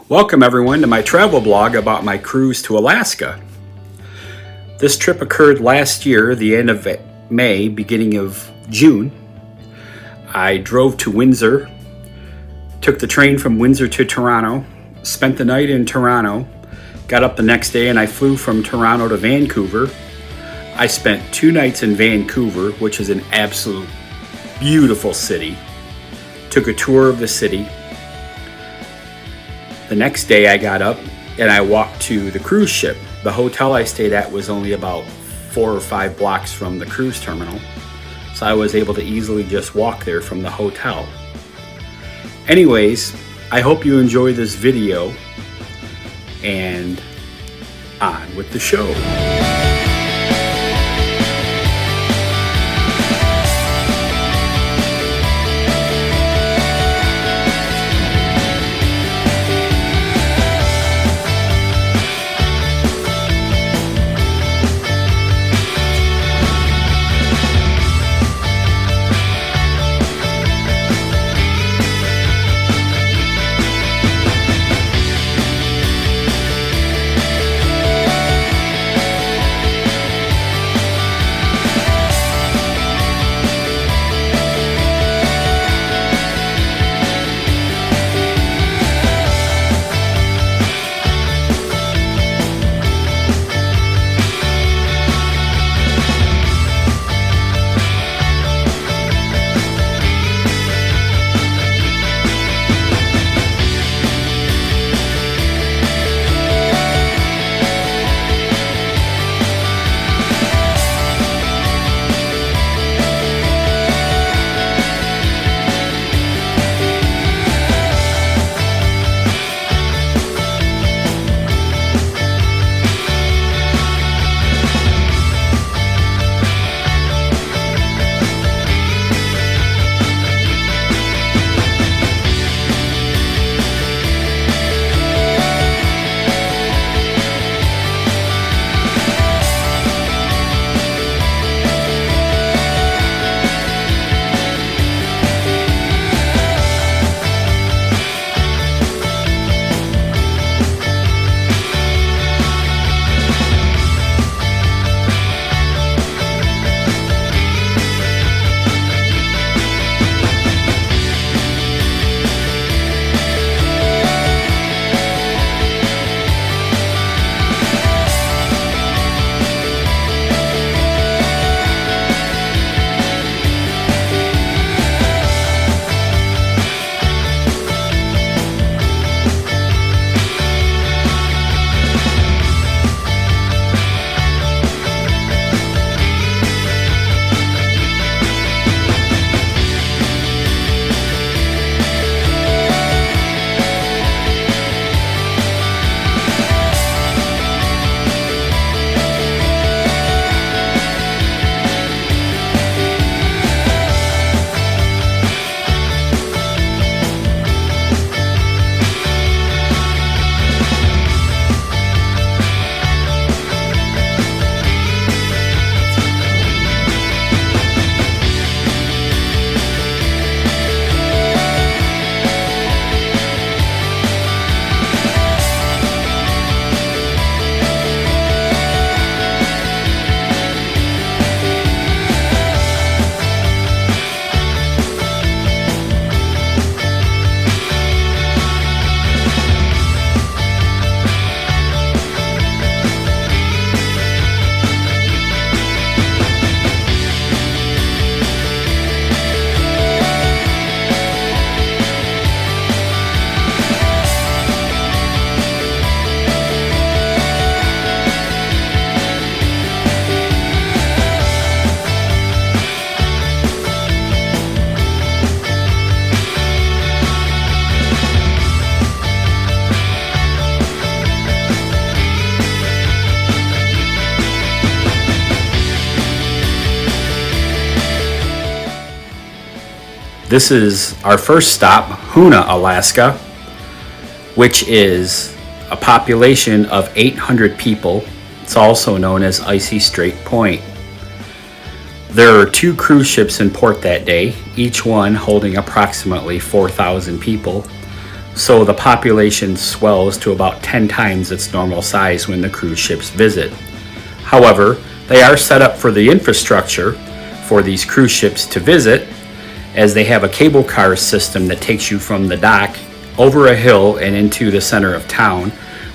Welcome everyone to my travel blog about my cruise to Alaska. This trip occurred last year, the end of May, beginning of June. I drove to Windsor, took the train from Windsor to Toronto, spent the night in Toronto, got up the next day and I flew from Toronto to Vancouver. I spent 2 nights in Vancouver, which is an absolute beautiful city. Took a tour of the city. The next day I got up and I walked to the cruise ship. The hotel I stayed at was only about 4 or 5 blocks from the cruise terminal, so I was able to easily just walk there from the hotel. Anyways, I hope you enjoy this video, and on with the show. This is our first stop, Hoonah, Alaska, which is a population of 800 people. It's also known as Icy Strait Point. There are 2 cruise ships in port that day, each one holding approximately 4,000 people. so the population swells to about 10 times its normal size when the cruise ships visit. However, they are set up for the infrastructure for these cruise ships to visit, as they have a cable car system that takes you from the dock over a hill and into the center of town,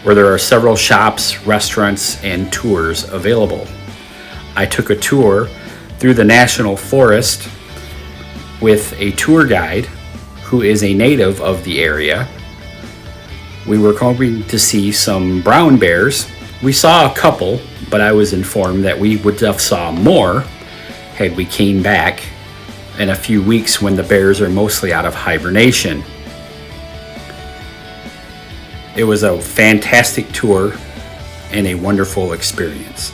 where there are several shops, restaurants, and tours available. I took a tour through the National Forest with a tour guide who is a native of the area. We were hoping to see some brown bears. We saw a couple, but I was informed that we would have saw more had we came back in a few weeks when the bears are mostly out of hibernation. It was a fantastic tour and a wonderful experience.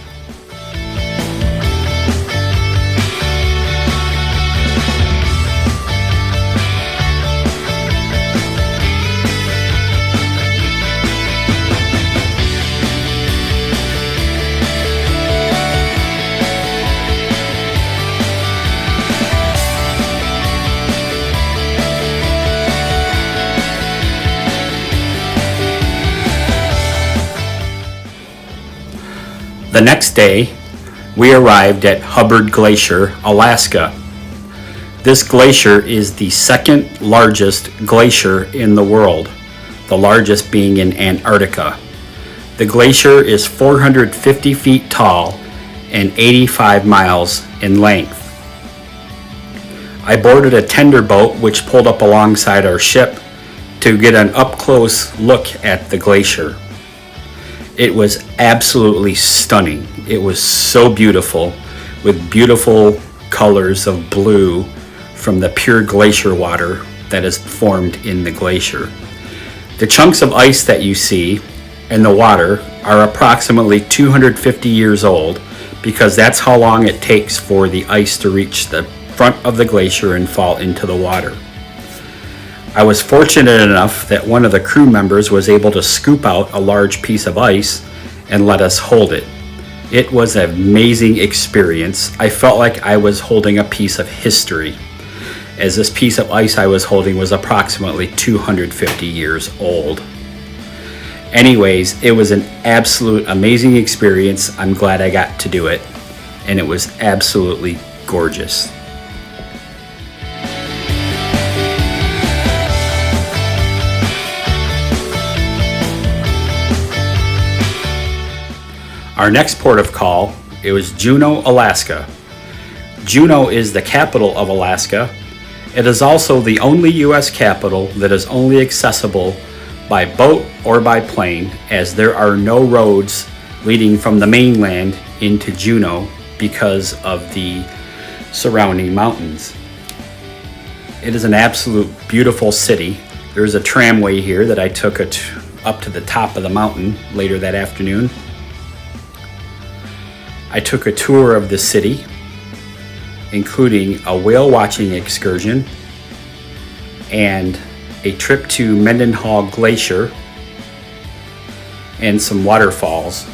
The next day, we arrived at Hubbard Glacier, Alaska. This glacier is the second largest glacier in the world, the largest being in Antarctica. The glacier is 450 feet tall and 85 miles in length. I boarded a tender boat which pulled up alongside our ship to get an up-close look at the glacier. It was absolutely stunning. It was so beautiful, with beautiful colors of blue from the pure glacier water that is formed in the glacier. The chunks of ice that you see in the water are approximately 250 years old, because that's how long it takes for the ice to reach the front of the glacier and fall into the water. I was fortunate enough that one of the crew members was able to scoop out a large piece of ice and let us hold it. It was an amazing experience. I felt like I was holding a piece of history, as this piece of ice I was holding was approximately 250 years old. Anyways, it was an absolute amazing experience. I'm glad I got to do it, and it was absolutely gorgeous. Our next port of call, it was Juneau, Alaska. Juneau is the capital of Alaska. It is also the only U.S. capital that is only accessible by boat or by plane, as there are no roads leading from the mainland into Juneau because of the surrounding mountains. It is an absolute beautiful city. There's a tramway here that I took up to the top of the mountain later that afternoon. I took a tour of the city, including a whale watching excursion and a trip to Mendenhall Glacier and some waterfalls,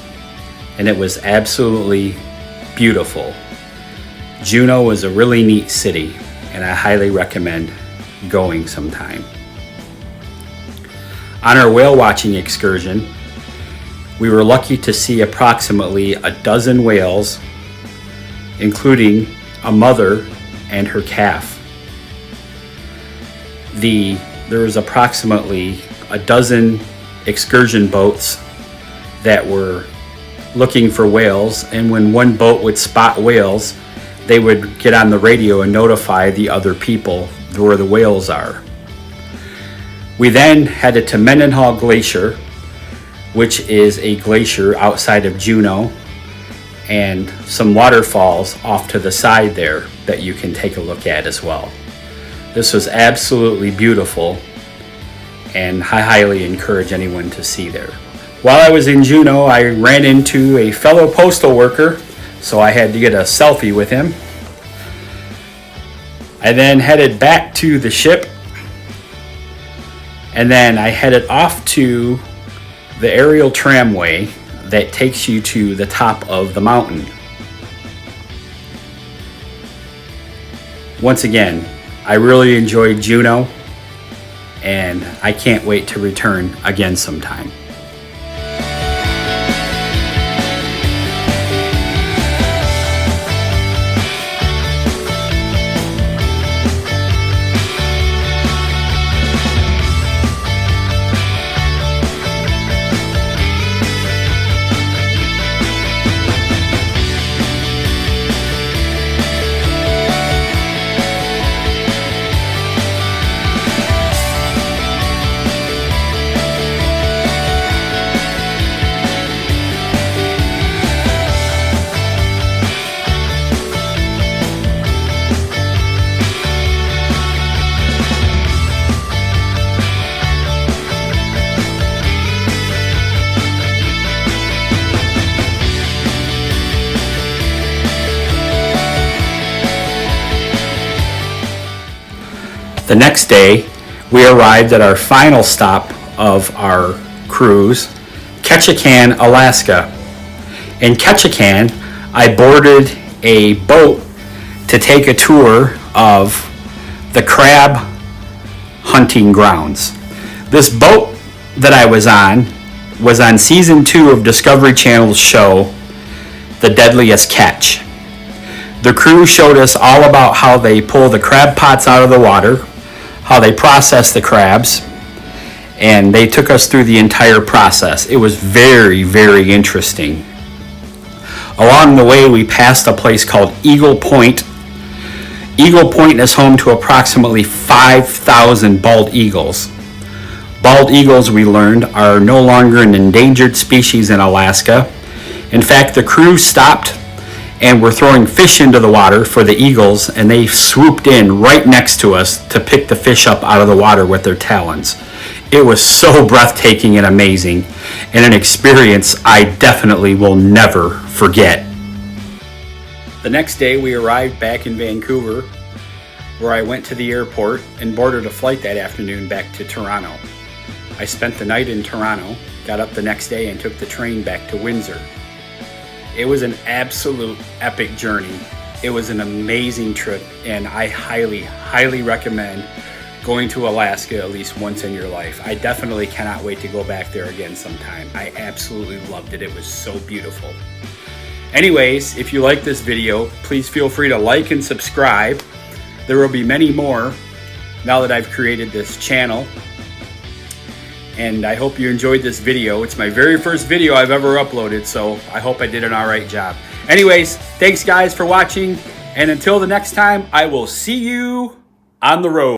and it was absolutely beautiful. Juneau is a really neat city, and I highly recommend going sometime. On our whale watching excursion, we were lucky to see approximately a dozen whales, including a mother and her calf. There was approximately a dozen excursion boats that were looking for whales, and when one boat would spot whales, they would get on the radio and notify the other people where the whales are. We then headed to Mendenhall Glacier, which is a glacier outside of Juneau, and some waterfalls off to the side there that you can take a look at as well. This was absolutely beautiful, and I highly encourage anyone to see there. While I was in Juneau, I ran into a fellow postal worker, so I had to get a selfie with him. I then headed back to the ship, and then I headed off to the aerial tramway that takes you to the top of the mountain. Once again, I really enjoyed Juneau, and I can't wait to return again sometime. The next day, we arrived at our final stop of our cruise, Ketchikan, Alaska. In Ketchikan, I boarded a boat to take a tour of the crab hunting grounds. This boat that I was on season 2 of Discovery Channel's show, The Deadliest Catch. The crew showed us all about how they pull the crab pots out of the water, how they process the crabs, and they took us through the entire process. It was very, very interesting. Along the way, we passed a place called Eagle Point. Eagle Point is home to approximately 5,000 bald eagles. Bald eagles, we learned, are no longer an endangered species in Alaska. In fact, the crew stopped and were throwing fish into the water for the eagles, and they swooped in right next to us to pick the fish up out of the water with their talons. It was so breathtaking and amazing, and an experience I definitely will never forget. The next day, we arrived back in Vancouver, where I went to the airport and boarded a flight that afternoon back to Toronto. I spent the night in Toronto, got up the next day, and took the train back to Windsor. It was an absolute epic journey. It was an amazing trip, and I highly, highly recommend going to Alaska at least once in your life. I definitely cannot wait to go back there again sometime. I absolutely loved it. It was so beautiful. Anyways, if you like this video, please feel free to like and subscribe. There will be many more now that I've created this channel. And I hope you enjoyed this video. It's my very first video I've ever uploaded, so I hope I did an alright job. Anyways, thanks guys for watching, and until the next time, I will see you on the road.